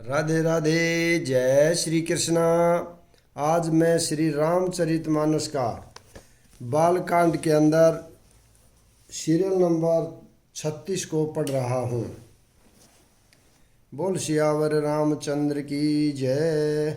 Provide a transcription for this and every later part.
राधे राधे। जय श्री कृष्णा। आज मैं श्री रामचरितमानस का बालकांड के अंदर सीरियल नंबर 36 को पढ़ रहा हूँ। बोल सियावर रामचंद्र की जय।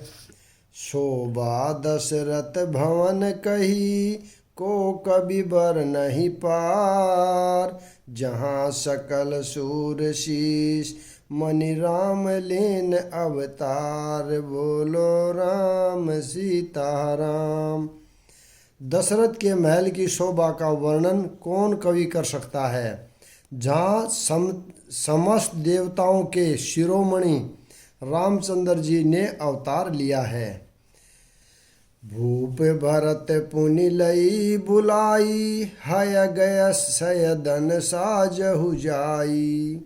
शोभा दशरथ भवन कही, को कभी बर नहीं पार। जहाँ सकल सूर शीश, मनि राम लेन अवतार। बोलो राम सीताराम। दशरथ के महल की शोभा का वर्णन कौन कवि कर सकता है, जहाँ समस्त देवताओं के शिरोमणि रामचंद्र जी ने अवतार लिया है। भूप भरत पुनि लई बुलाई, हय गय सयदन साजहु जाई।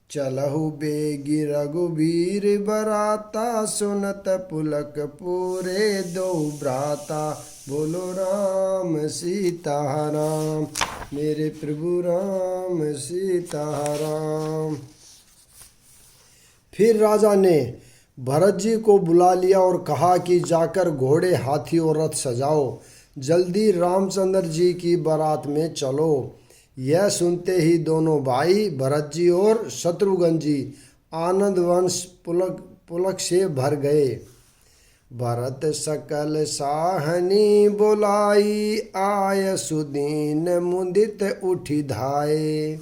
चलहु बेगी रघुबीर बराता, सुनत पुलक पूरे दो भ्राता। बोलो राम सीताराम, मेरे प्रभु राम सीताराम। फिर राजा ने भरत जी को बुला लिया और कहा कि जाकर घोड़े, हाथी और रथ सजाओ, जल्दी रामचंद्र जी की बारात में चलो। यह सुनते ही दोनों भाई भरत जी और शत्रुघ्न जी आनंद वंश पुलक से भर गए। भरत सकल साहनी बोलाई, आय सुदीन मुदित उठी धाये।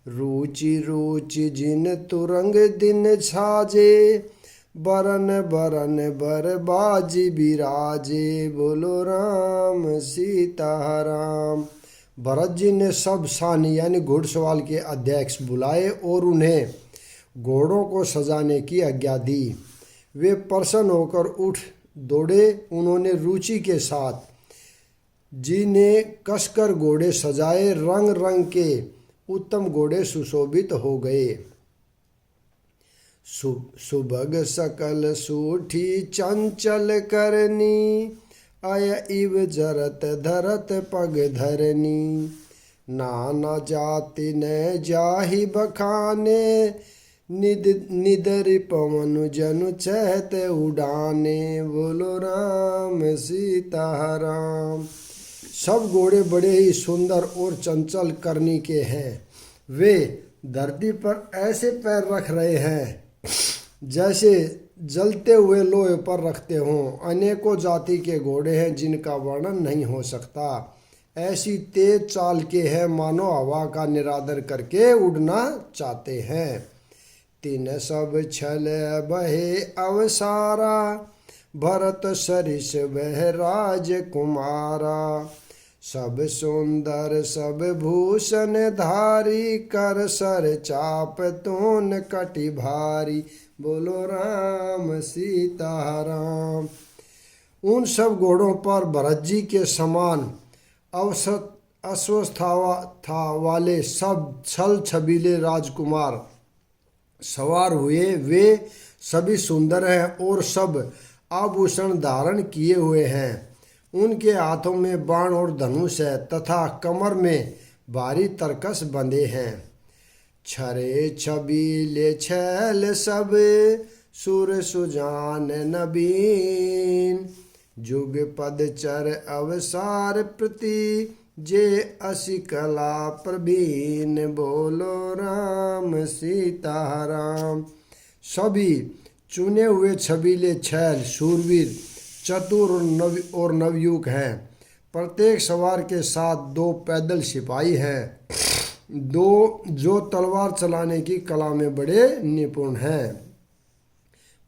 रुचि रुचि जिन तुरंग दिन छाजे, बरन बरन बर बाजी बिराजे। बोलो राम सीताराम। भरत जी ने सब सानी यानी घुड़सवार के अध्यक्ष बुलाए और उन्हें घोड़ों को सजाने की आज्ञा दी। वे प्रसन्न होकर उठ दौड़े। उन्होंने रुचि के साथ जी ने कसकर घोड़े सजाए। रंग रंग के उत्तम घोड़े सुशोभित हो गए। सुभग सकल सूठी चंचल करनी, अय इव जरत धरत पग धरनी। नाना जाति न जाहि बखाने, निदरि पवन जनु चहत उड़ाने। बोलो राम सीताराम। सब घोड़े बड़े ही सुंदर और चंचल करनी के हैं। वे धरती पर ऐसे पैर रख रहे हैं जैसे जलते हुए लोहे पर रखते हों। अनेकों जाति के घोड़े हैं जिनका वर्णन नहीं हो सकता। ऐसी तेज चाल के हैं मानो हवा का निरादर करके उड़ना चाहते हैं। तीन सब छल बहे अवसारा, भरत सरिस वह राजकुमारा। सब सुंदर सब भूषण धारी, कर सर चाप तोन कटि भारी। बोलो राम सीताराम। उन सब घोड़ों पर भरत जी के समान अश्वस्था वाले सब छल छबीले राजकुमार सवार हुए। वे सभी सुंदर हैं और सब आभूषण धारण किए हुए हैं। उनके हाथों में बाण और धनुष है तथा कमर में भारी तरकस बंधे हैं। छरे छबीले छैल सब, सुर सुजान नबीन। जुग पद चर अवसार प्रति, जे असी कला प्रवीण। बोलो राम सीताराम। सभी चुने हुए छबीले छैल शूरवीर, चतुर और नवयुवक हैं। प्रत्येक सवार के साथ 2 पैदल सिपाही हैं, 2 जो तलवार चलाने की कला में बड़े निपुण हैं।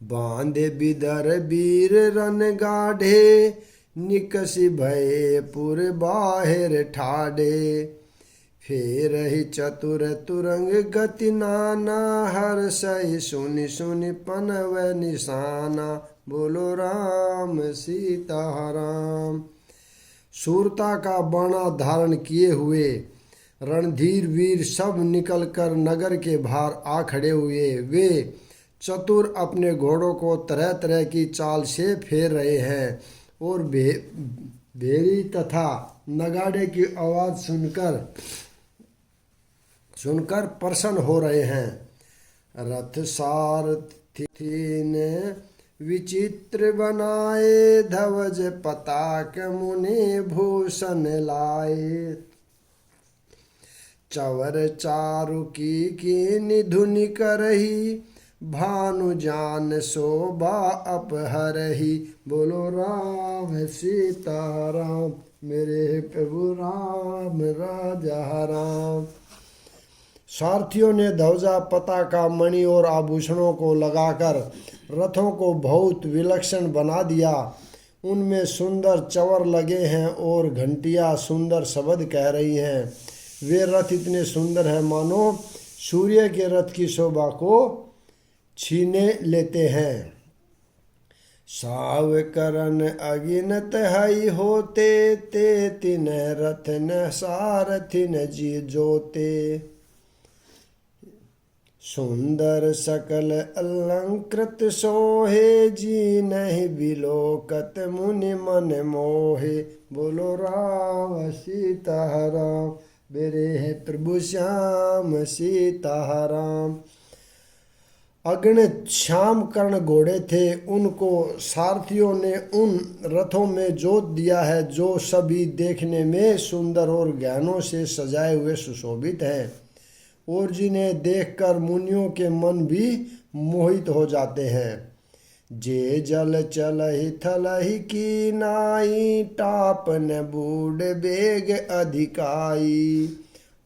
बांधे बिदर वीर रन गाढ़े, निकसी भय पुर बाहिर ठाडे। फेर ही चतुर तुरंग गति नाना, हर सही सुनि सुनि पनव निशाना। बोलो राम सीताराम। शूरता का बाणा धारण किए हुए रणधीर वीर सब निकलकर नगर के बाहर आ खड़े हुए। वे चतुर अपने घोड़ों को तरह तरह की चाल से फेर रहे हैं और भेरी तथा नगाड़े की आवाज़ सुनकर प्रसन्न हो रहे हैं। रथ थीन विचित्र बनाए, ध्वज पताक मुनि भूषण लाए। चवर चारु की निधुनि करही, भानु जान शोभा अपहरही। बोलो राम सीता राम, मेरे प्रभु राम राजा राम। सारथियों ने ध्वजा, पताका, मणि और आभूषणों को लगाकर रथों को बहुत विलक्षण बना दिया। उनमें सुंदर चवर लगे हैं और घंटियां सुंदर शब्द कह रही हैं। वे रथ इतने सुंदर हैं मानो सूर्य के रथ की शोभा को छीने लेते हैं। साव करन अगिनत हई होते, ते तिन रथ न सारथिन जी जोते। सुंदर सकल अलंकृत सोहे, जी नहीं बिलोकत मुनि मन मोहे। बोलो राम सीता राम, मेरे प्रभु श्याम सीता राम। अगणित श्याम कर्ण घोड़े थे, उनको सारथियों ने उन रथों में जोत दिया है जो सभी देखने में सुंदर और गहनों से सजाए हुए सुशोभित हैं और जिन्हें देखकर मुनियों के मन भी मोहित हो जाते हैं। जे जल चलहि थलहि की नाई, टापन बूढ़ बेग अधिकाई।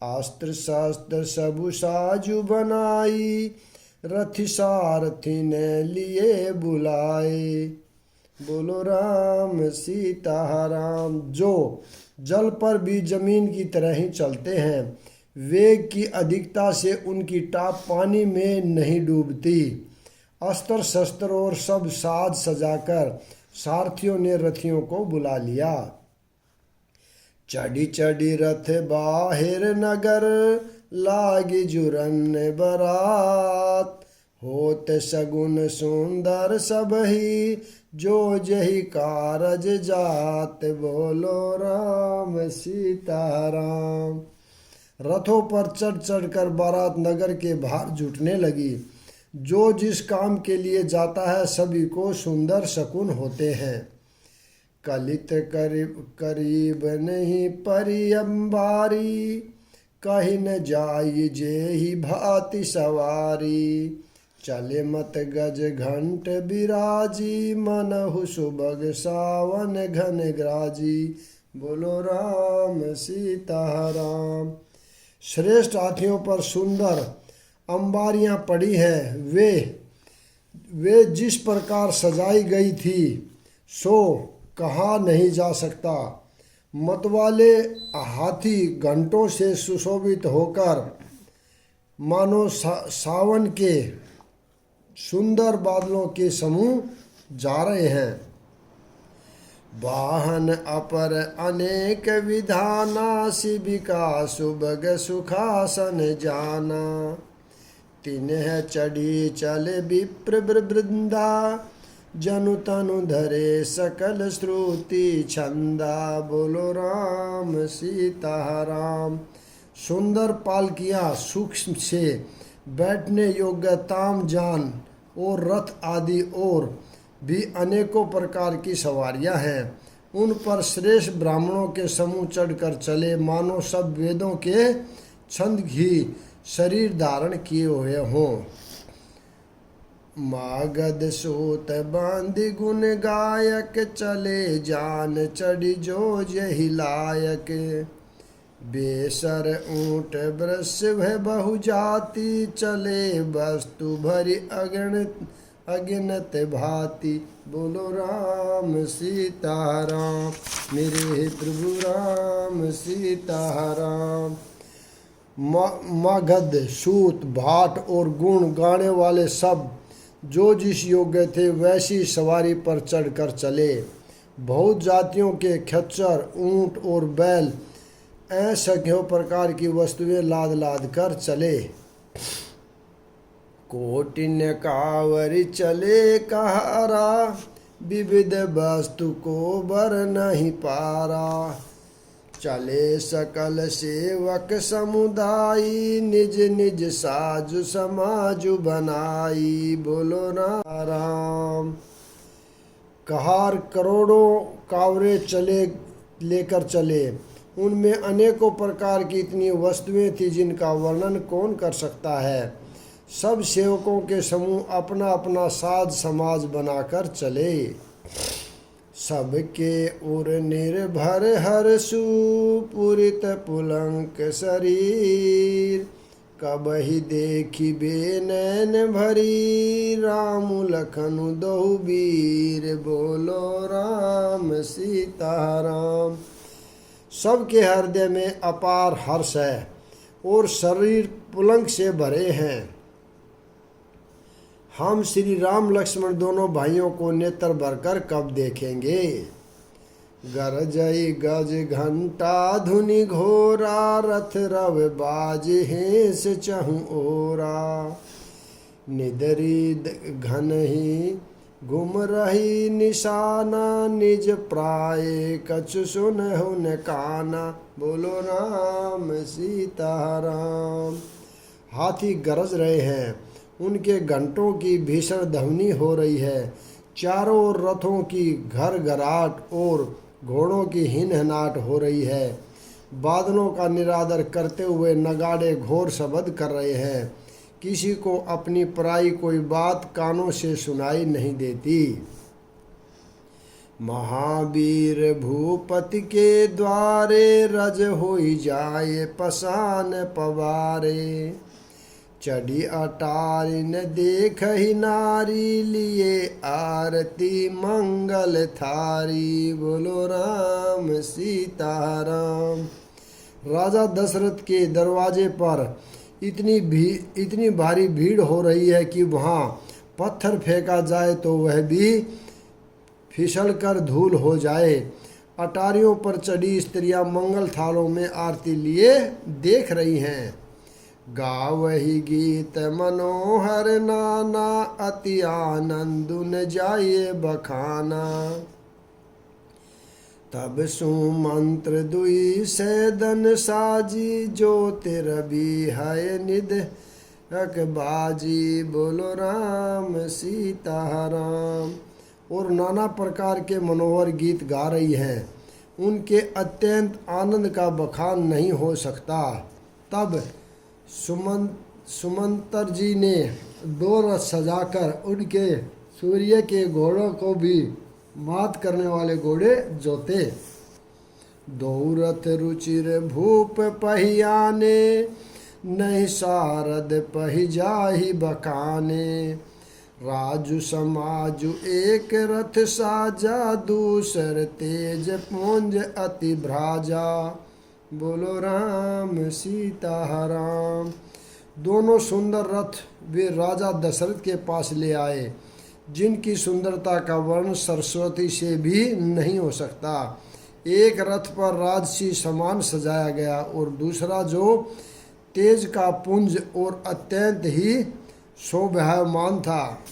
अस्त्र शस्त्र सबु साजु बनाई, रथ सारथी ने लिए बुलाए। बोलो राम सीता राम। जो जल पर भी जमीन की तरह ही चलते हैं, वेग की अधिकता से उनकी टाप पानी में नहीं डूबती। अस्त्र शस्त्र और सब साज सजाकर सारथियों ने रथियों को बुला लिया। चढ़ी चढ़ी रथ बाहिर नगर, लागी जुरन बरात। होत सगुन सुंदर सबही, जो जही कारज जात। बोलो राम सीता राम। रथों पर चढ़ चढ़कर बारात नगर के बाहर जुटने लगी। जो जिस काम के लिए जाता है सभी को सुंदर शकुन होते हैं। कलित करीब करीब नहीं परी अंबारी, कहीं न जाई जे ही भांति सवारी। चले मत गज घंट बिराजी, मनहु सुबग सावन घन ग्राजी। बोलो राम सीता राम। श्रेष्ठ हाथियों पर सुंदर अंबारियां पड़ी हैं। वे जिस प्रकार सजाई गई थी सो कहा नहीं जा सकता। मतवाले हाथी घंटों से सुशोभित होकर मानो सावन के सुंदर बादलों के समूह जा रहे हैं। वाहन अपर अनेक विधाना, शिविका सुबग सुखासन जाना। तिन्ह चढ़ी चले विप्र वृंदा, जनु तनु धरे सकल श्रुति छंदा। बोलो राम सीता राम। सुंदर पालकियाँ सूक्ष्म से बैठने योग्य तामजान और रथ आदि और भी अनेकों प्रकार की सवारियां हैं। उन पर श्रेष्ठ ब्राह्मणों के समूह चढ़कर चले, मानो सब वेदों के छंद ही शरीर धारण किए हुए हों। मागध सूत बांधि गुण गायक, चले जान चढ़ी जो जहि लायक। बेसर ऊंट वृष भय बहु जाति, चले वस्तु भरी अगणित भांति। बोलो राम सीता राम, मेरे प्रभु राम सीता राम। मगध, सूत, भाट और गुण गाने वाले सब जो जिस योग्य थे वैसी सवारी पर चढ़कर चले। बहुत जातियों के खच्चर, ऊंट और बैल असंख्यों प्रकार की वस्तुएं लाद लाद कर चले। कोटिन्य कावरी चले कहारा, विविध वस्तु को बर नहीं पारा। चले सकल सेवक समुदाय, निज निज साजु समाजु बनाई। बोलो राम। कहार करोड़ों कावरे चले लेकर चले, उनमें अनेकों प्रकार की इतनी वस्तुएं थी जिनका वर्णन कौन कर सकता है। सब सेवकों के समूह अपना अपना साज समाज बनाकर चले। सबके उर निर्भर हर्षु पुरित पुलंक शरीर, कबहि देखी बे नैन भरी, राम लखनु दहु वीर। बोलो राम सीताराम। सबके हृदय में अपार हर्ष है और शरीर पुलंक से भरे हैं। हम श्री राम लक्ष्मण दोनों भाइयों को नेत्र भरकर कब देखेंगे। गरजई गज घंटा धुनि घोरा, रथ रव बाज हेस चहु ओरा, निदरी घन ही घुम रही निशाना, निज प्राय कछु सुनहु न काना। बोलो राम सीताराम। हाथी गरज रहे हैं, उनके घंटों की भीषण ध्वनि हो रही है। चारों ओर रथों की घर घराट और घोड़ों की हिनहनाट हो रही है। बादलों का निरादर करते हुए नगाड़े घोर शब्द कर रहे हैं। किसी को अपनी पराई कोई बात कानों से सुनाई नहीं देती। महावीर भूपति के द्वारे, रज होई जाए पसान पवारे, चढ़ी अटारी न देख ही नारी, लिए आरती मंगल थारी। बोलो राम सीताराम। राजा दशरथ के दरवाजे पर इतनी भारी भीड़ हो रही है कि वहाँ पत्थर फेंका जाए तो वह भी फिसलकर धूल हो जाए। अटारियों पर चढ़ी स्त्रियां मंगल थालों में आरती लिए देख रही हैं। गावही गीत मनोहर नाना, अति आनंदुन जाइए बखाना, तब सुमंत्र दुई सैदन साजी, ज्योतिरवि है निध बाजी। बोलो राम सीताराम। और नाना प्रकार के मनोहर गीत गा रही हैं। उनके अत्यंत आनंद का बखान नहीं हो सकता। तब सुमंतर जी ने दो रथ सजाकर उनके सूर्य के घोड़ों को भी मात करने वाले घोड़े जोते। दो रथ रुचिर भूप पहियाने, नहीं सारद पहि जाहि बकाने, राजु समाजु एक रथ साजा, दूसर तेज पुंज अति भ्राजा। बोलो राम सीताराम। दोनों सुंदर रथ वे राजा दशरथ के पास ले आए, जिनकी सुंदरता का वर्ण सरस्वती से भी नहीं हो सकता। एक रथ पर राजसी समान सजाया गया और दूसरा जो तेज का पुंज और अत्यंत ही शोभायमान था।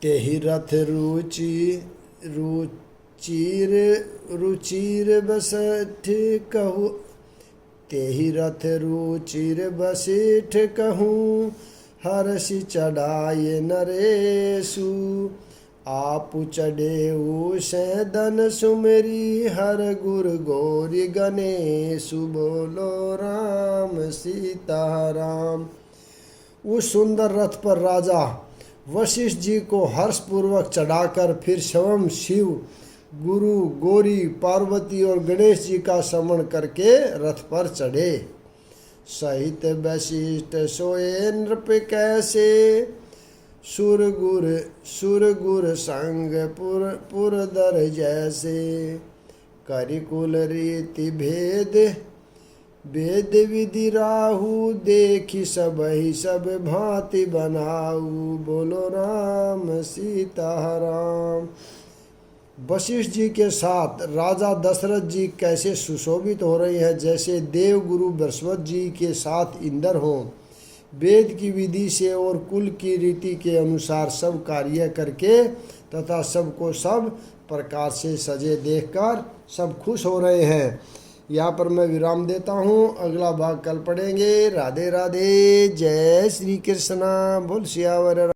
तेहि रथ रुचिर बसठ कहूँ, तेहि रथ रुचिर बसेठ कहूँ, हर्षि चढ़ाए नरेशु, आप चढ़ेऊ सैदन सुमरी, हर गुर गौरी गणेशु। बोलो राम सीताराम। उस सुंदर रथ पर राजा वशिष्ठ जी को हर्षपूर्वक चढ़ाकर फिर स्वयं शिव, गुरु, गौरी, पार्वती और गणेश जी का स्मरण करके रथ पर चढ़े। सहित वशिष्ठ सोए नृप कैसे, सुरगुर संग पुरदर जैसे, करिकुल रीति भेद विधि राहु, देखी सबहि सब भांति बनाऊ। बोलो राम सीताराम। वशिष्ठ जी के साथ राजा दशरथ जी कैसे सुशोभित हो रहे हैं, जैसे देव गुरु बृहस्पति जी के साथ इंद्र हों। वेद की विधि से और कुल की रीति के अनुसार सब कार्य करके तथा सबको सब प्रकार से सजे देखकर सब खुश हो रहे हैं। यहाँ पर मैं विराम देता हूँ, अगला भाग कल पढ़ेंगे। राधे राधे, जय श्री कृष्णा, बोल सियावर।